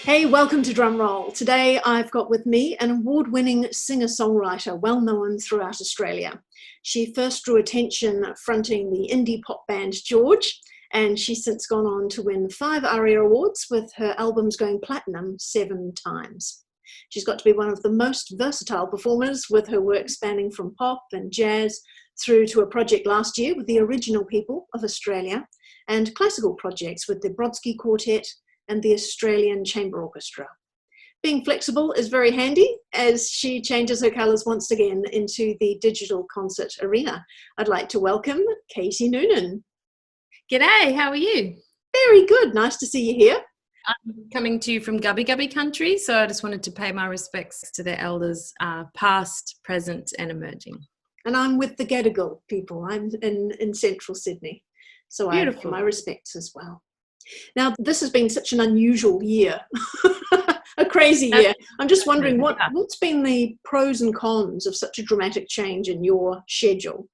Hey, welcome to Drum Roll. Today I've got with me an award-winning singer-songwriter well known throughout Australia. She first drew attention fronting the indie pop band George, and she's since gone on to win 5 ARIA awards with her albums going platinum 7 times. She's got to be one of the most versatile performers, with her work spanning from pop and jazz through to a project last year with the Original People of Australia and classical projects with the Brodsky Quartet and the Australian Chamber Orchestra. Being flexible is very handy as she changes her colours once again into the digital concert arena. I'd like to welcome Katie Noonan. G'day, how are you? Very good, nice to see you here. I'm coming to you from Gubbi Gubbi country, so I just wanted to pay my respects to their elders, past, present and emerging. And I'm with the Gadigal people. I'm in central Sydney, so beautiful. I have my respects as well. Now, this has been such an unusual year, a crazy year. I'm just wondering what's been the pros and cons of such a dramatic change in your schedule?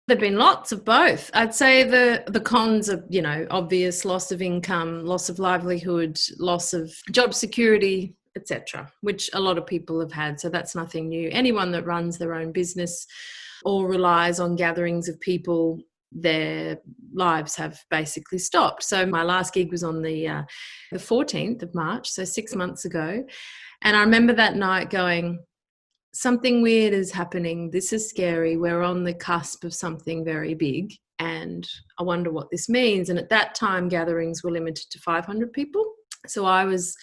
There have been lots of both. I'd say the cons are, obvious loss of income, loss of livelihood, loss of job security, etc., which a lot of people have had. So that's nothing new. Anyone that runs their own business or relies on gatherings of people, their lives have basically stopped. So my last gig was on the 14th of March, so 6 months ago. And I remember that night going, something weird is happening. This is scary. We're on the cusp of something very big. And I wonder what this means. And at that time, gatherings were limited to 500 people. So I was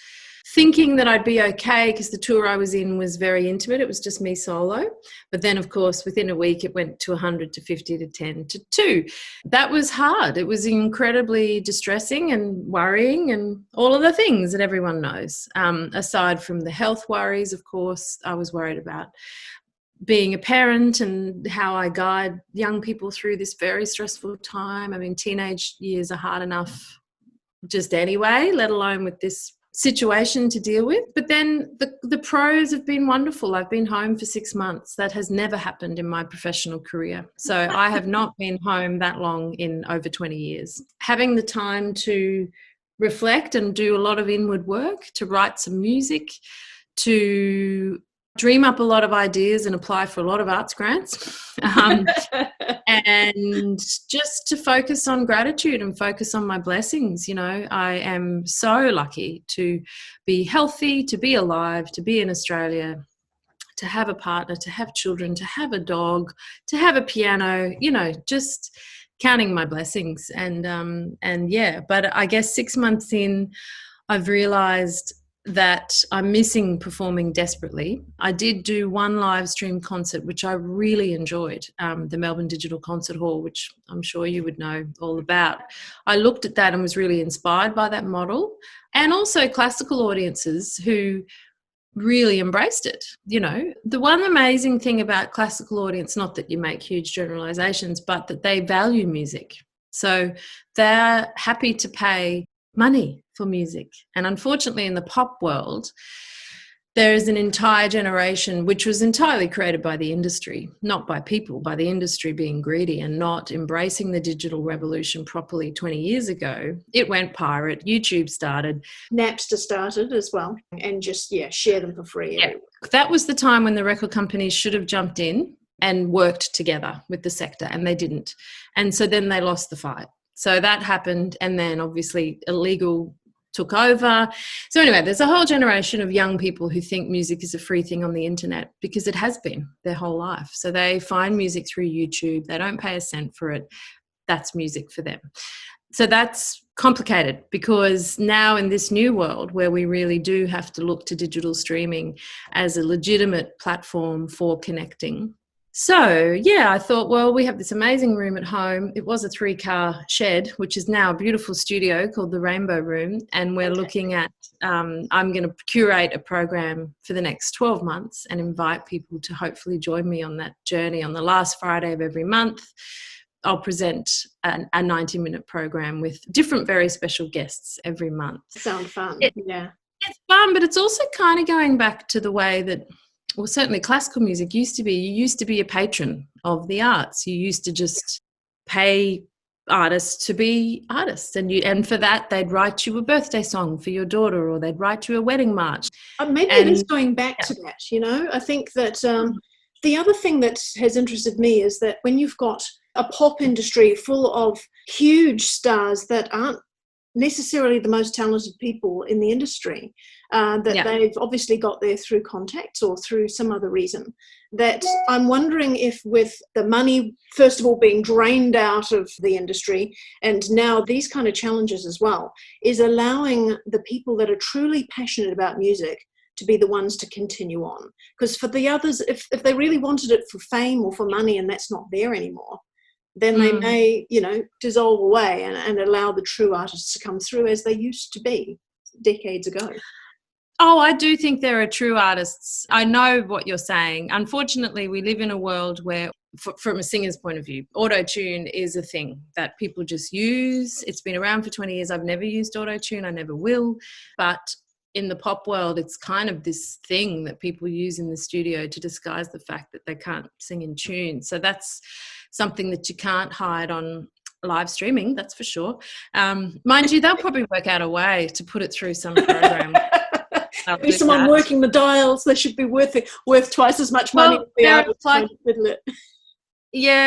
thinking that I'd be okay because the tour I was in was very intimate. It was just me solo. But then, of course, within a week, it went to 100 to 50 to 10 to 2. That was hard. It was incredibly distressing and worrying and all of the things that everyone knows. Aside from the health worries, of course, I was worried about being a parent and how I guide young people through this very stressful time. I mean, teenage years are hard enough just anyway, let alone with this situation to deal with. But then the pros have been wonderful. I've been home for 6 months. That has never happened in my professional career. So I have not been home that long in over 20 years. Having the time to reflect and do a lot of inward work, to write some music, to dream up a lot of ideas and apply for a lot of arts grants, and just to focus on gratitude and focus on my blessings. I am so lucky to be healthy, to be alive, to be in Australia, to have a partner, to have children, to have a dog, to have a piano, just counting my blessings. But I guess 6 months in, I've realised that I'm missing performing desperately. I did do one live stream concert, which I really enjoyed, the Melbourne Digital Concert Hall, which I'm sure you would know all about. I looked at that and was really inspired by that model, and also classical audiences who really embraced it. The one amazing thing about classical audience, not that you make huge generalizations, but that they value music. So they're happy to pay money for music. And unfortunately, in the pop world, there is an entire generation which was entirely created by the industry, not by people, by the industry being greedy and not embracing the digital revolution properly 20 years ago. It went pirate. YouTube started. Napster started as well, and just, share them for free. Yeah. That was the time when the record companies should have jumped in and worked together with the sector, and they didn't. And so then they lost the fight. So that happened, and then obviously illegal took over. So anyway, there's a whole generation of young people who think music is a free thing on the internet, because it has been their whole life. So they find music through YouTube. They don't pay a cent for it. That's music for them. So that's complicated, because now in this new world where we really do have to look to digital streaming as a legitimate platform for connecting. So, I thought, well, we have this amazing room at home. It was a 3-car shed, which is now a beautiful studio called the Rainbow Room. And we're looking at, I'm going to curate a program for the next 12 months and invite people to hopefully join me on that journey. On the last Friday of every month, I'll present a 90-minute program with different very special guests every month. Sounds fun, yeah. It's fun, but it's also kind of going back to the way that, well, certainly classical music used to be. You used to be a patron of the arts. You used to just pay artists to be artists, and for that they'd write you a birthday song for your daughter, or they'd write you a wedding march. Maybe it is going back to that, I think that the other thing that has interested me is that when you've got a pop industry full of huge stars that aren't necessarily the most talented people in the industry, they've obviously got there through contacts or through some other reason, that I'm wondering if with the money, first of all, being drained out of the industry, and now these kind of challenges as well, is allowing the people that are truly passionate about music to be the ones to continue on. Because for the others, if they really wanted it for fame or for money and that's not there anymore, then they may, dissolve away and allow the true artists to come through as they used to be decades ago. Oh, I do think there are true artists. I know what you're saying. Unfortunately, we live in a world where, from a singer's point of view, auto-tune is a thing that people just use. It's been around for 20 years. I've never used auto-tune. I never will. But in the pop world, it's kind of this thing that people use in the studio to disguise the fact that they can't sing in tune. So that's something that you can't hide on live streaming, that's for sure. Mind you, they'll probably work out a way to put it through some program. There's someone working the dials. They should be worth twice as much money. Yeah,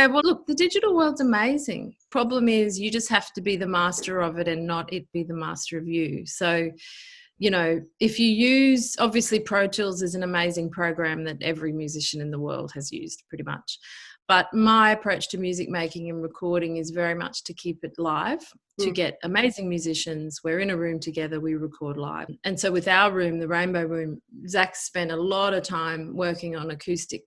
well, look, the digital world's amazing. Problem is you just have to be the master of it and not it be the master of you. So, if you use, obviously Pro Tools is an amazing program that every musician in the world has used pretty much. But my approach to music making and recording is very much to keep it live, to get amazing musicians. We're in a room together, we record live. And so with our room, the Rainbow Room, Zach spent a lot of time working on acoustic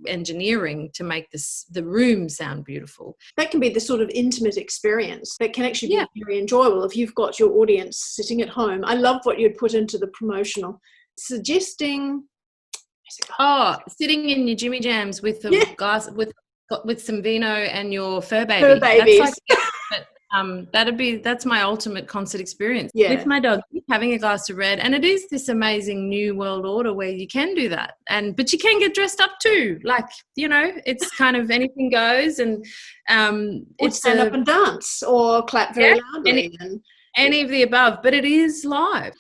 engineering to make the room sound beautiful. That can be the sort of intimate experience that can actually be very enjoyable if you've got your audience sitting at home. I love what you'd put into the promotional, suggesting sitting in your Jimmy Jams with a glass with some vino and your fur baby. Fur babies. That's my ultimate concert experience. Yeah. With my dog, having a glass of red. And it is this amazing new world order where you can do that. But you can get dressed up too. Like, it's kind of anything goes, and or stand up and dance or clap very loudly. Any of the above, but it is live.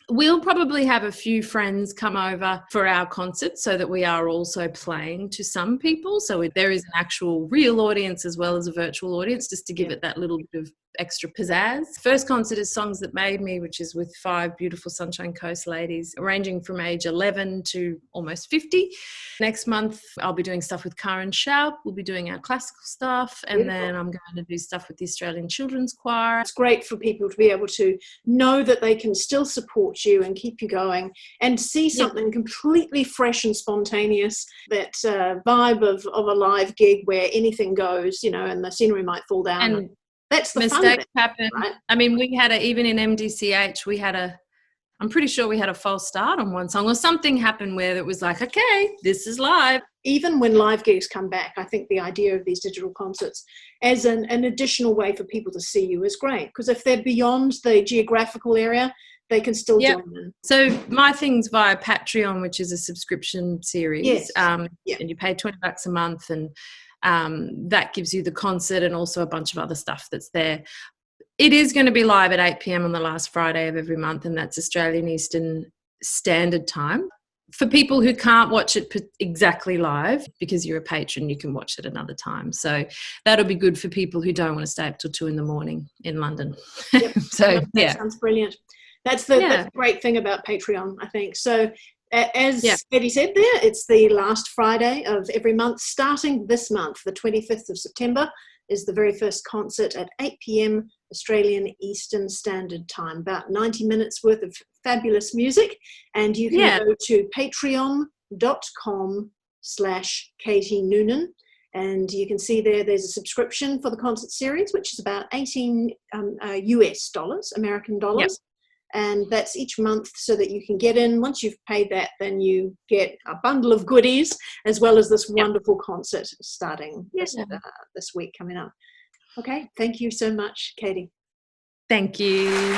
We'll probably have a few friends come over for our concert so that we are also playing to some people. So there is an actual real audience as well as a virtual audience, just to give it that little bit of extra pizzazz. First concert is Songs That Made Me, which is with 5 beautiful Sunshine Coast ladies, ranging from age 11 to almost 50. Next month, I'll be doing stuff with Karen Schaub. We'll be doing our classical stuff. And then I'm going to do stuff with the Australian Children's Choir. It's great for people to be able to know that they can still support you and keep you going and see something completely fresh and spontaneous, that vibe of a live gig where anything goes, and the scenery might fall down. And that's the mistakes fun happen. Right? I mean, we had even in MDCH, I'm pretty sure we had a false start on one song, or something happened where it was like, okay, this is live. Even when live gigs come back, I think the idea of these digital concerts as an additional way for people to see you is great, because if they're beyond the geographical area, they can still join in. So my thing's via Patreon, which is a subscription series. And you pay $20 a month, and that gives you the concert and also a bunch of other stuff that's there. It is going to be live at 8 p.m. on the last Friday of every month, and that's Australian Eastern Standard Time. For people who can't watch it exactly live, because you're a patron, you can watch it another time. So that'll be good for people who don't want to stay up till 2 a.m. in London. Yep. That sounds brilliant. That's the great thing about Patreon, I think. So as Katie said there, it's the last Friday of every month. Starting this month, the 25th of September, is the very first concert at 8 p.m. Australian Eastern Standard Time. About 90 minutes worth of fabulous music. And you can go to patreon.com/Katie Noonan. And you can see there's a subscription for the concert series, which is about $18 US dollars, American dollars. Yep. And that's each month, so that you can get in. Once you've paid that, then you get a bundle of goodies, as well as this wonderful concert starting this week coming up. Okay, thank you so much, Katie. Thank you.